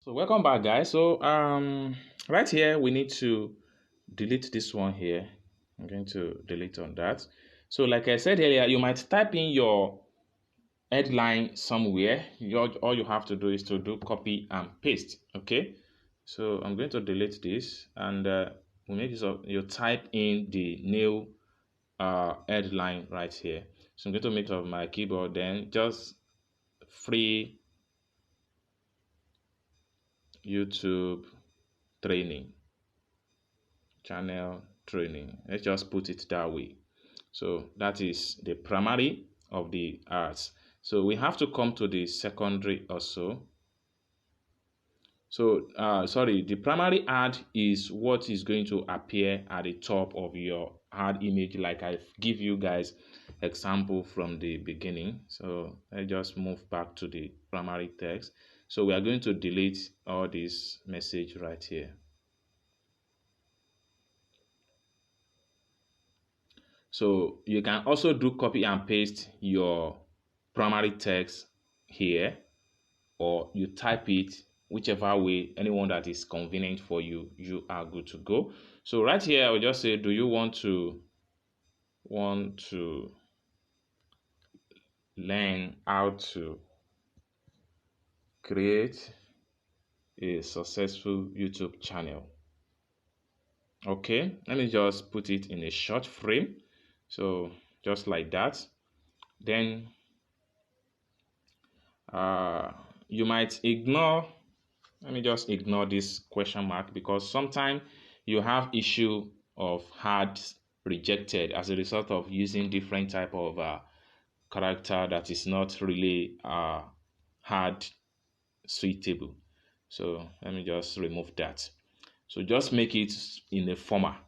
So welcome back, guys. So right here we need to delete this one here. I'm going to delete on that. So like I said earlier, you might type in your headline somewhere. All you have to do is to do copy and paste. Okay. So I'm going to delete this, and we make use of you type in the new headline right here. So I'm going to make use of my keyboard, then just free YouTube training channel training. Let's just put it that way. So that is the primary of the ads. So we have to come to the secondary also. So sorry, the primary ad is what is going to appear at the top of your ad image, like I give you guys example from the beginning. So let's just move back to the primary text. So we are going to delete all this message right here. So you can also do copy and paste your primary text here, or you type it whichever way, anyone that is convenient for you, you are good to go. So right here, I will just say, do you want to learn how to create a successful YouTube channel? Okay, let me just put it in a short frame. So just like that. Then you might ignore, let me just ignore this question mark, because sometimes you have issue of ads rejected as a result of using different type of character that is not really hard suitable. So let me just remove that. So just make it in a format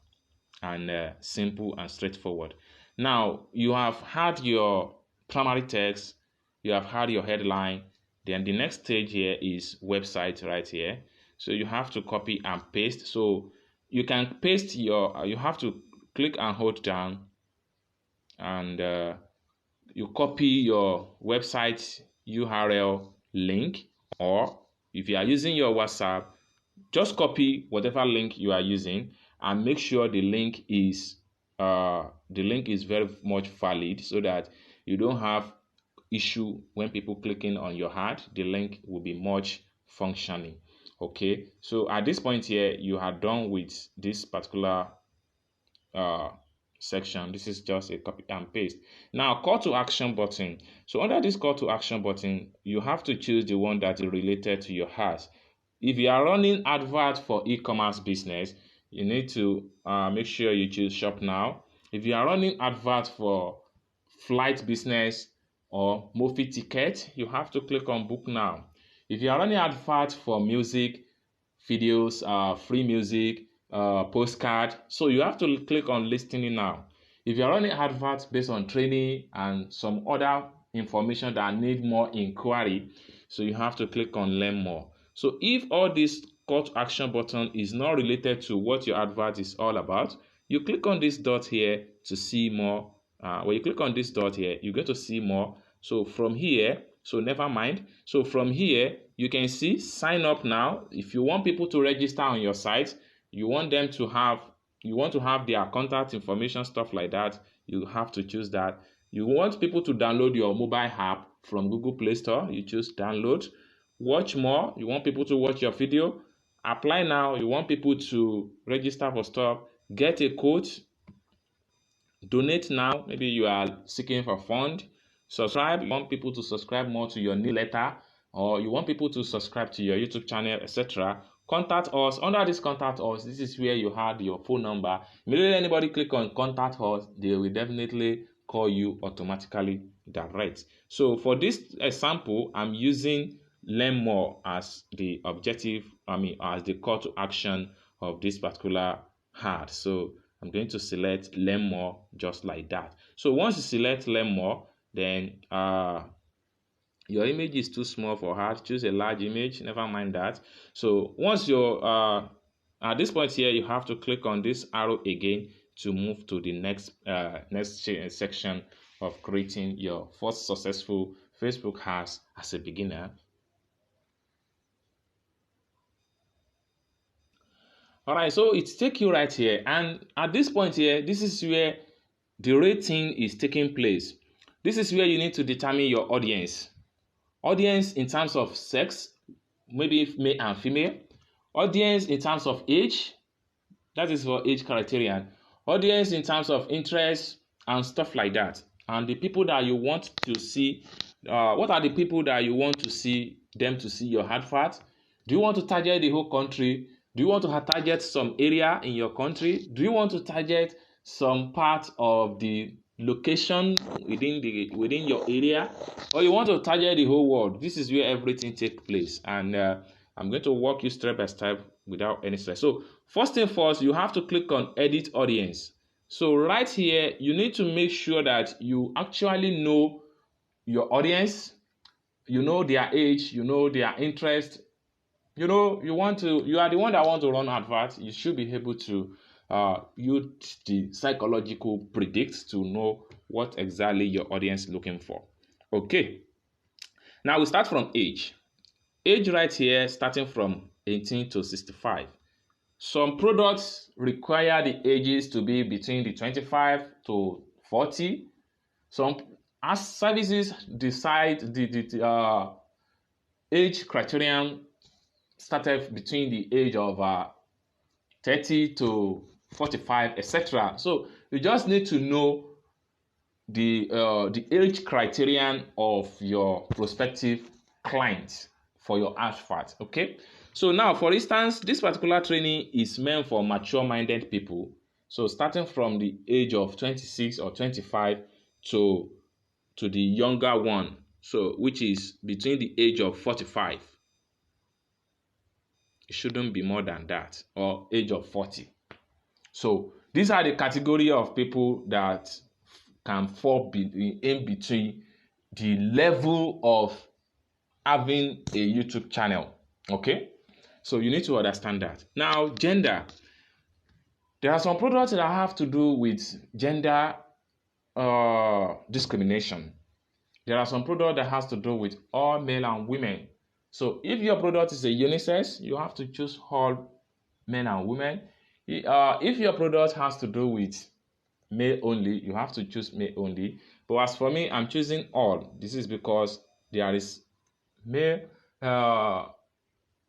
and simple and straightforward. Now you have had your primary text, you have had your headline, then the next stage here is website right here. So you have to copy and paste. So you can paste your, you have to click and hold down, and you copy your website URL link, or if you are using your WhatsApp, just copy whatever link you are using and make sure the link is very much valid, so that you don't have issue when people clicking on your ad. The link will be much functioning. Okay, so at this point here, you are done with this particular uh section. This is just a copy and paste. Now, call to action button. So under this call to action button, you have to choose the one that is related to your ad. If you are running advert for e-commerce business, you need to make sure you choose shop now. If you are running advert for flight business or movie ticket, you have to click on book now. If you are running advert for music videos, free music, postcard, so you have to click on listening now. If you're running adverts based on training and some other information that need more inquiry, so you have to click on learn more. So if all this call to action button is not related to what your advert is all about, you click on this dot here to see more. When you click on this dot here, you get to see more. So from here, so never mind. So from here, you can see sign up now. If you want people to register on your site, you want them to have, you want to have their contact information, stuff like that, you have to choose that. You want people to download your mobile app from Google Play Store, you choose download. Watch more, you want people to watch your video. Apply now, you want people to register for stuff. Get a quote. Donate now, maybe you are seeking for fund. Subscribe, you want people to subscribe more to your newsletter, or you want people to subscribe to your YouTube channel, etc. Contact us. Under this contact us, this is where you had your phone number. Immediately anybody click on contact us, they will definitely call you automatically direct. So for this example, I'm using learn more as the objective, as the call to action of this particular ad. So I'm going to select learn more just like that. So once you select learn more, then your image is too small for ad, choose a large image, never mind that. So once you're at this point here, you have to click on this arrow again to move to the next section of creating your first successful Facebook ads as a beginner. All right, so it's take you right here, and at this point here, this is where the rating is taking place. This is where you need to determine your audience. Audience in terms of sex, maybe male and female. Audience in terms of age, that is for age criterion. Audience in terms of interest and stuff like that. And the people that you want to see, what are the people that you want to see them to see your advert? Do you want to target the whole country? Do you want to target some area in your country? Do you want to target some part of the location within your area, or you want to target the whole world? This is where everything takes place, and I'm going to walk you step by step without any stress. So first thing first, you have to click on edit audience. So right here, you need to make sure that you actually know your audience, you know their age, you know their interest. You know, you are the one that want to run advert. You should be able to use the psychological predict to know what exactly your audience is looking for. Okay. Now we start from age. Age right here, starting from 18 to 65. Some products require the ages to be between the 25 to 40. Some as services decide the age criterion started between the age of 30 to 45, etc. So you just need to know the age criterion of your prospective client for your advert. Okay. So now, for instance, this particular training is meant for mature-minded people. So starting from the age of 26 or 25 to the younger one, so which is between the age of 45. It shouldn't be more than that, or age of 40. So these are the category of people that can fall in between the level of having a YouTube channel. Okay, so you need to understand that. Now, gender. There are some products that have to do with gender discrimination. There are some products that has to do with all male and women. So if your product is a unisex, you have to choose all men and women. If your product has to do with male only, you have to choose male only. But as for me, I'm choosing all. This is because there is male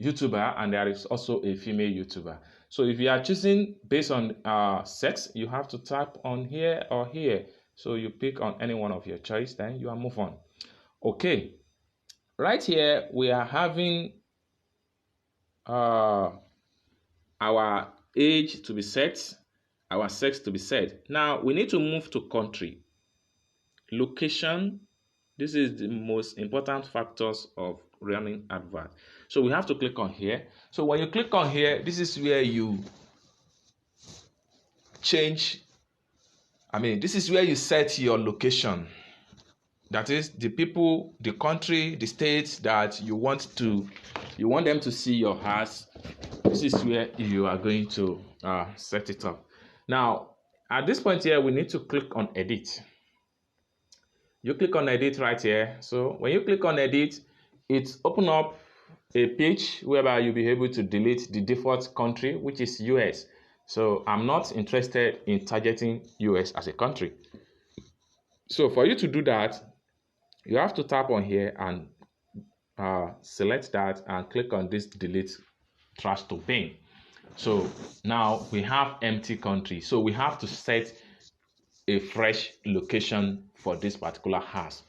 YouTuber and there is also a female YouTuber. So if you are choosing based on sex, you have to tap on here or here. So you pick on any one of your choice, then you are move on. Okay. Right here, we are having our age to be set, our sex to be set. Now, we need to move to country. Location, this is the most important factors of running advert. So we have to click on here. So when you click on here, this is where you change, this is where you set your location. That is the people, the country, the states that you want them to see your house. This is where you are going to set it up. Now, at this point here, we need to click on edit. You click on edit right here. So when you click on edit, it opens up a page whereby you'll be able to delete the default country, which is US. So I'm not interested in targeting US as a country. So for you to do that, you have to tap on here and select that and click on this delete trash to bin. So now we have empty country. So we have to set a fresh location for this particular house.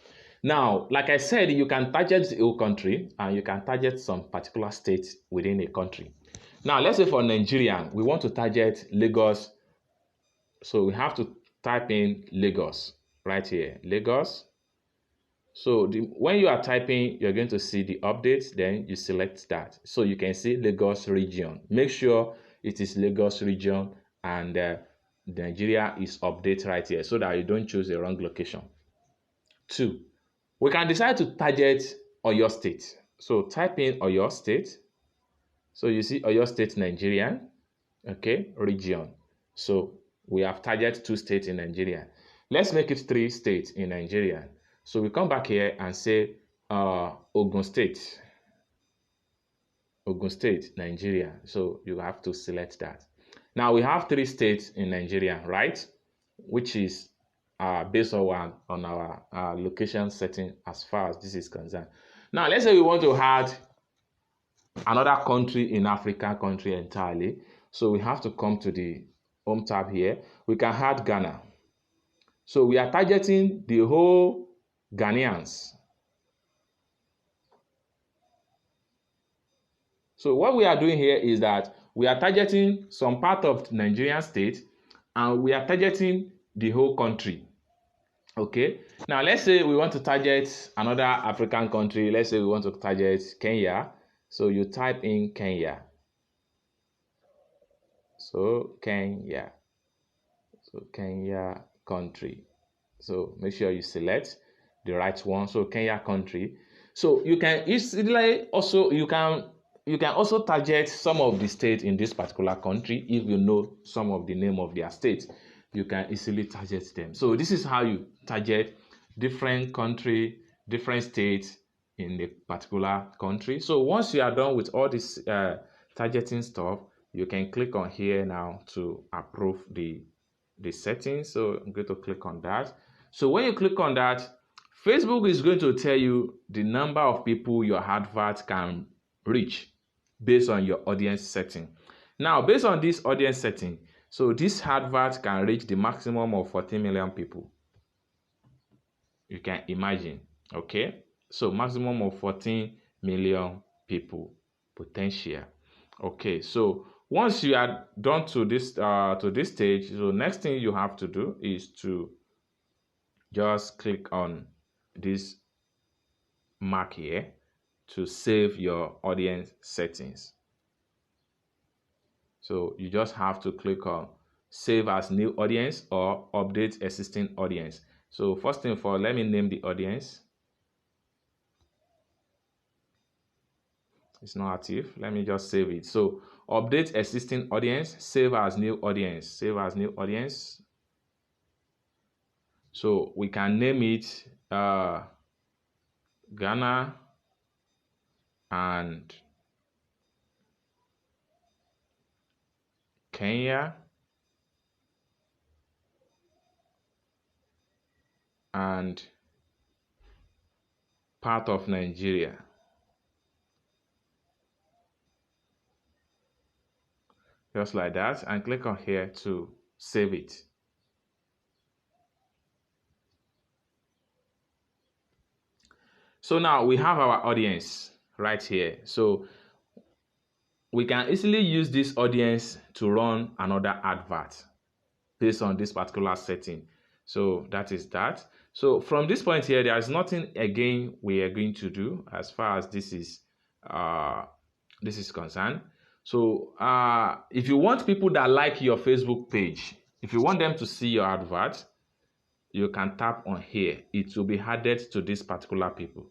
Now, like I said, you can target the whole country and you can target some particular states within a country. Now, let's say for Nigeria, we want to target Lagos. So we have to type in Lagos right here, Lagos. So when you are typing, you're going to see the updates, then you select that. So you can see Lagos region. Make sure it is Lagos region and Nigeria is updated right here so that you don't choose the wrong location. 2, we can decide to target Oyo State. So type in Oyo State. So you see Oyo State, Nigeria, okay, region. So we have targeted 2 states in Nigeria. Let's make it 3 states in Nigeria. So we come back here and say Ogun State. Ogun State, Nigeria. So you have to select that. Now we have 3 states in Nigeria, right? Which is based on our location setting as far as this is concerned. Now let's say we want to add another country in African country entirely. So we have to come to the home tab here. We can add Ghana. So we are targeting the whole Ghanaians. So what we are doing here is that we are targeting some part of the Nigerian state and we are targeting the whole country. Okay. Now let's say we want to target another African country. Let's say we want to target Kenya. So you type in Kenya. So Kenya. So Kenya country. So make sure you select the right one. So Kenya country. So you can easily also you can also target some of the states in this particular country. If you know some of the name of their states, you can easily target them. So this is how you target different country, different states in a particular country. So once you are done with all this targeting stuff, you can click on here now to approve the settings. So I'm going to click on that. So when you click on that, Facebook is going to tell you the number of people your advert can reach based on your audience setting. Now, based on this audience setting, so this advert can reach the maximum of 14 million people. You can imagine, okay? So maximum of 14 million people potential. Okay, so once you are done to this stage, so next thing you have to do is to just click on this mark here to save your audience settings. So you just have to click on save as new audience or update existing audience. So first thing for, let me name the audience. It's not active. Let me just save it. So update existing audience, save as new audience, save as new audience. So we can name it Ghana and Kenya and part of Nigeria. Just like that, and click on here to save it. So now we have our audience right here. So we can easily use this audience to run another advert based on this particular setting. So that is that. So from this point here, there is nothing again we are going to do as far as this is concerned. So if you want people that like your Facebook page, if you want them to see your advert, you can tap on here. It will be added to this particular people.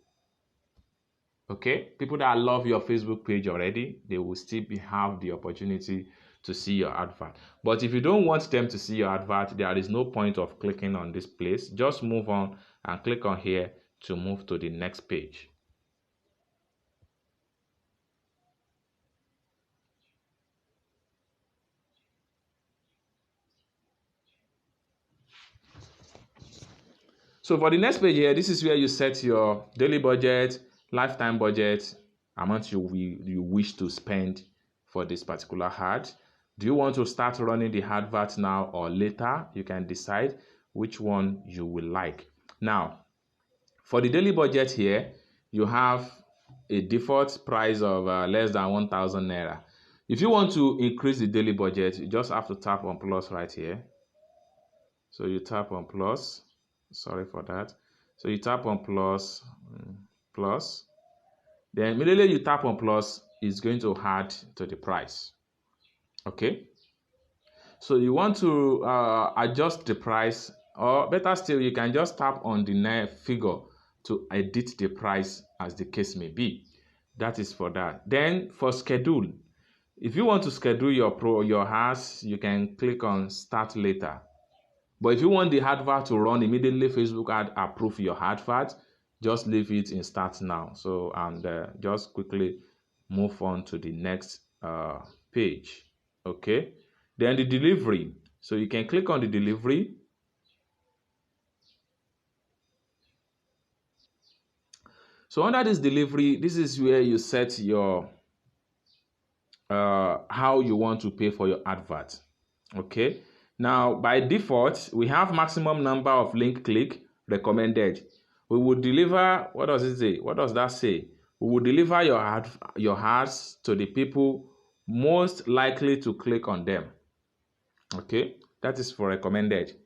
Okay, people that love your Facebook page already, they will still have the opportunity to see your advert. But if you don't want them to see your advert, there is no point of clicking on this place. Just move on and click on here to move to the next page. So for the next page here, this is where you set your daily budget, lifetime budget, amount you wish to spend for this particular ad. Do you want to start running the advert now or later? You can decide which one you will like. Now, for the daily budget here, you have a default price of less than 1,000 naira. If you want to increase the daily budget, you just have to tap on plus right here. So you tap on plus. Sorry for that. So you tap on plus. Then immediately you tap on plus, it's going to add to the price. Okay. So you want to adjust the price, or better still, you can just tap on the figure to edit the price as the case may be. That is for that. Then for schedule, if you want to schedule your ads, you can click on start later. But if you want the advert to run immediately, Facebook ad approve your advert, just leave it in start now. So and just quickly move on to the next page. Okay, then the delivery. So you can click on the delivery. So under this delivery, this is where you set your how you want to pay for your advert. Okay, now by default we have maximum number of link click recommended. We will deliver, what does it say? What does that say? We will deliver your ads to the people most likely to click on them. Okay, that is for recommended.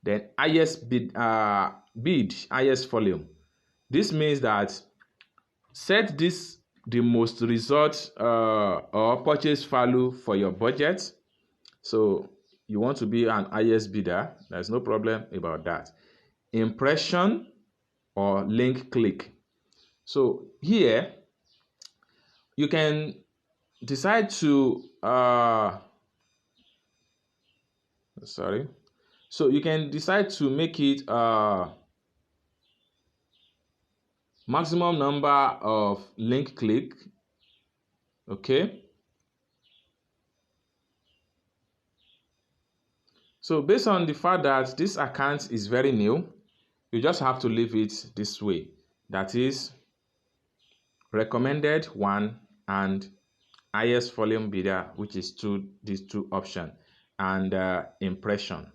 Then highest bid, highest volume. This means that set this the most result or purchase value for your budget. So you want to be an highest bidder, there's no problem about that. Impression or link click. So here you can decide to so you can decide to make it maximum number of link click. Okay, so based on the fact that this account is very new, you just have to leave it this way. That is recommended one and highest volume bidder, which is these two options, and impression,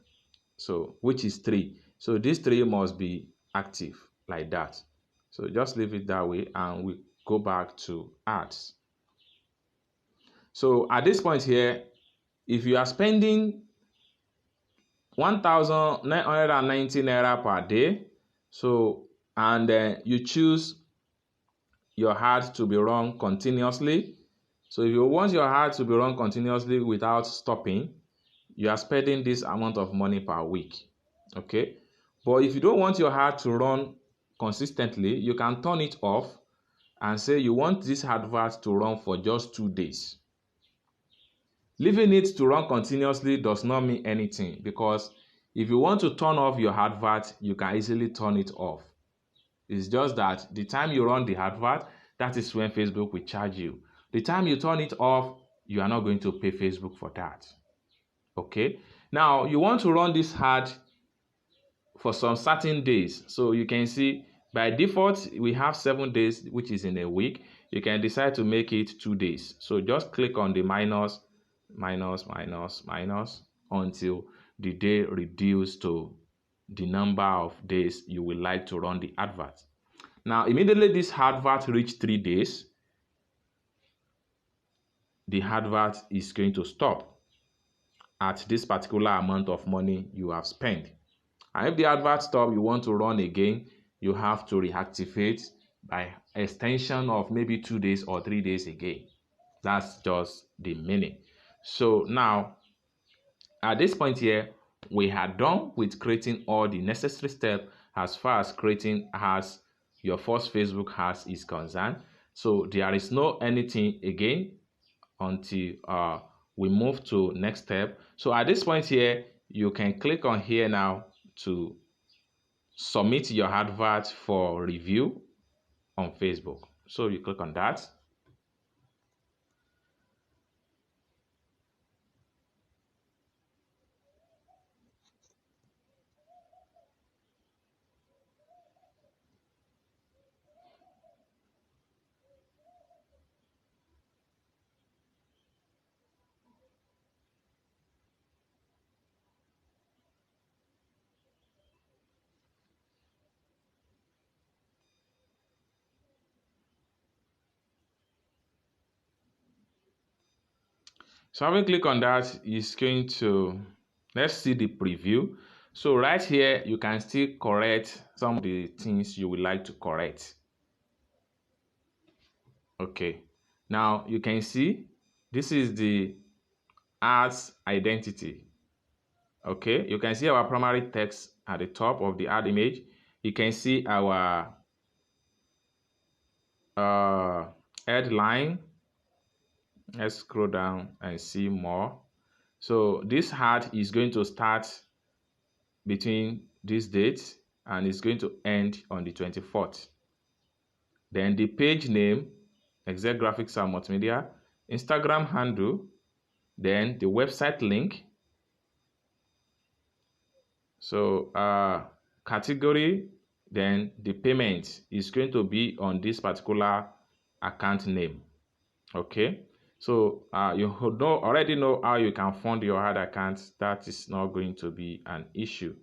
so which is 3. So these 3 must be active like that. So just leave it that way and we go back to ads. So at this point here, if you are spending 1,990 naira per day, so and you choose your ad to be run continuously. So if you want your ad to be run continuously without stopping, you are spending this amount of money per week. Okay, but if you don't want your ad to run consistently, you can turn it off and say you want this advert to run for just 2 days. Leaving it to run continuously does not mean anything, because if you want to turn off your advert, you can easily turn it off. It's just that the time you run the advert, that is when Facebook will charge you. The time you turn it off, you are not going to pay Facebook for that. Okay, now you want to run this ad for some certain days. So you can see by default we have 7 days, which is in a week. You can decide to make it 2 days. So just click on the minus until the day reduced to the number of days you would like to run the advert. Now immediately this advert reach 3 days, the advert is going to stop at this particular amount of money you have spent. And if the advert stop, you want to run again, you have to reactivate by extension of maybe 2 days or 3 days again. That's just the meaning. So now at this point here, we are done with creating all the necessary steps as far as creating ads, your first Facebook ads is concerned. So there is no anything again until we move to next step. So at this point here, you can click on here now to submit your advert for review on Facebook. So you click on that. So having click on that is going to, let's see the preview. So right here, you can still correct some of the things you would like to correct. Okay, now you can see this is the ads identity. Okay, you can see our primary text at the top of the ad image. You can see our headline. Let's scroll down and see more. So this ad is going to start between this date and it's going to end on the 24th. Then the page name Excel Graphics and Multimedia, Instagram handle, then the website link. So category, then the payment is going to be on this particular account name. Okay, so you already know how you can fund your ad account. That is not going to be an issue.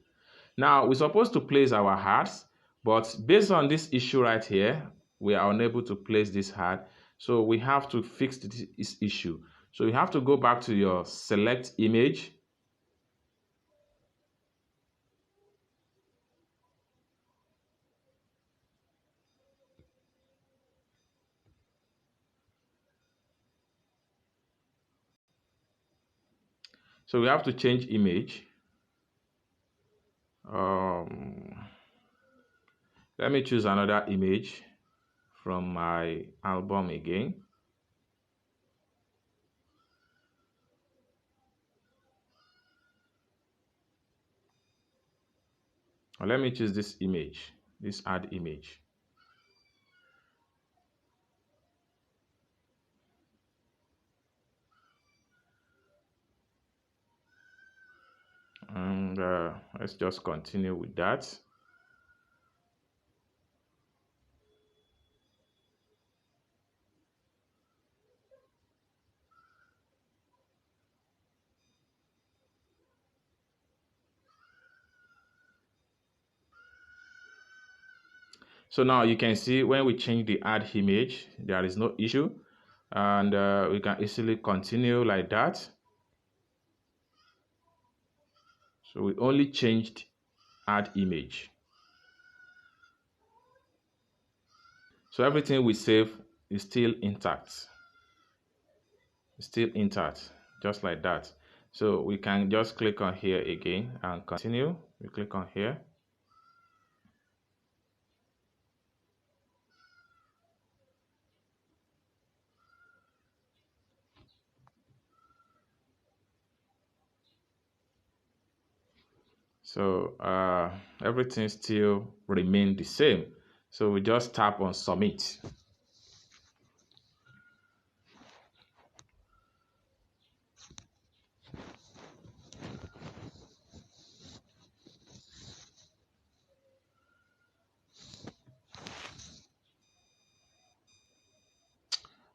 Now we're supposed to place our ads, but based on this issue right here, we are unable to place this ad. So we have to fix this issue. So you have to go back to your select image. So we have to change image. Let me choose another image from my album again. Or let me choose this image, this ad image. And let's just continue with that. So now you can see when we change the ad image, there is no issue, and we can easily continue like that. So we only changed ad image. So everything we save is still intact. It's still intact, just like that. So we can just click on here again and continue. We click on here. So everything still remain the same. So we just tap on submit.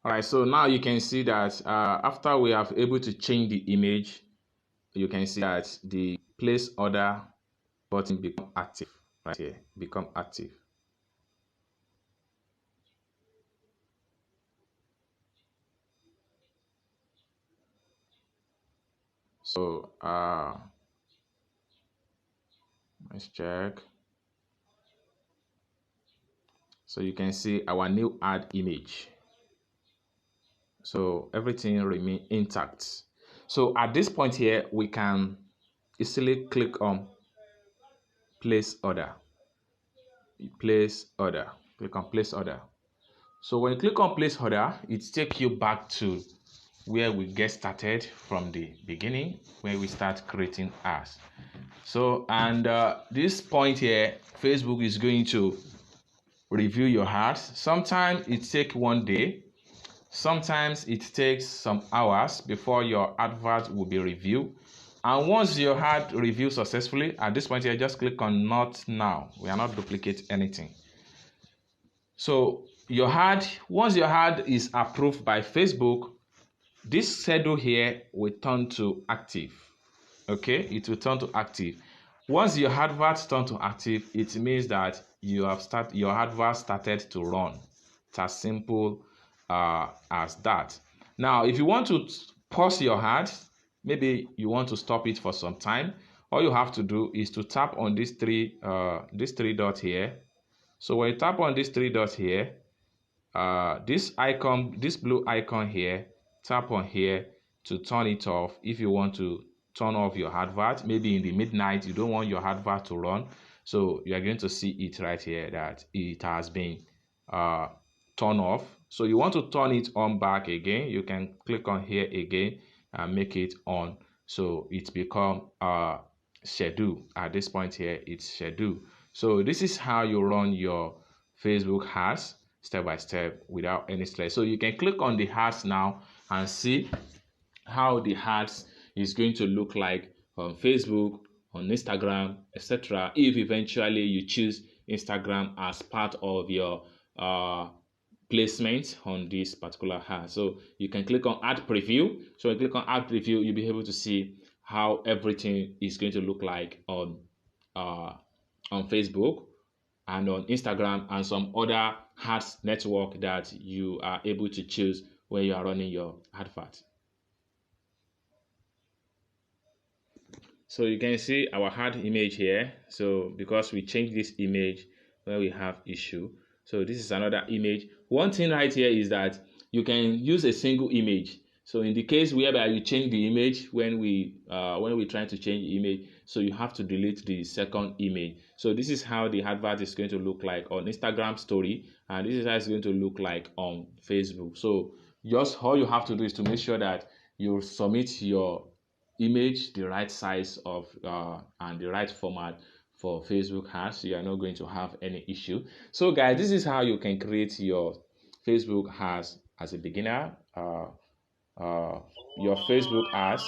All right, so now you can see that after we have able to change the image, you can see that the place order button become active right here, become active. So let's check. So you can see our new ad image. So everything remain intact. So at this point here, we can easily click on place order. Place order. Click on place order. So when you click on place order, it takes you back to where we get started from the beginning, where we start creating ads. So, and this point here, Facebook is going to review your ads. Sometimes it takes one day. Sometimes it takes some hours before your advert will be reviewed. And once your ad reviewed successfully, at this point here, just click on not now. We are not duplicate anything. So your ad, once your ad is approved by Facebook, this schedule here will turn to active. Okay, it will turn to active. Once your advert turn to active, it means that your advert started to run. It's as simple as that. Now, if you want to pause your ad, maybe you want to stop it for some time, all you have to do is to tap on these three dots here. So when you tap on these three dots here, this icon, this blue icon here, tap on here to turn it off. If you want to turn off your advert, maybe in the midnight you don't want your advert to run, so you are going to see it right here that it has been turned off. So you want to turn it on back again, you can click on here again and make it on, so it become schedule. At this point here, it's schedule. So this is how you run your Facebook ads. step by step without any stress. So you can click on the ads now and see how the ads is going to look like on Facebook, on Instagram, etc. If eventually you choose Instagram as part of your placement on this particular ad. So you can click on ad preview. So you click on ad preview, you'll be able to see how everything is going to look like on Facebook and on Instagram and some other ads network that you are able to choose when you are running your advert. So you can see our ad image here. So because we changed this image when we have issue. So this is another image. One thing right here is that you can use a single image. So in the case whereby you change the image when we trying to change the image, so you have to delete the second image. So this is how the advert is going to look like on Instagram story, and this is how it's going to look like on Facebook. So just all you have to do is to make sure that you submit your image the right size of and the right format for Facebook ads. You are not going to have any issue. So guys, this is how you can create your Facebook ads as a beginner. Your Facebook ads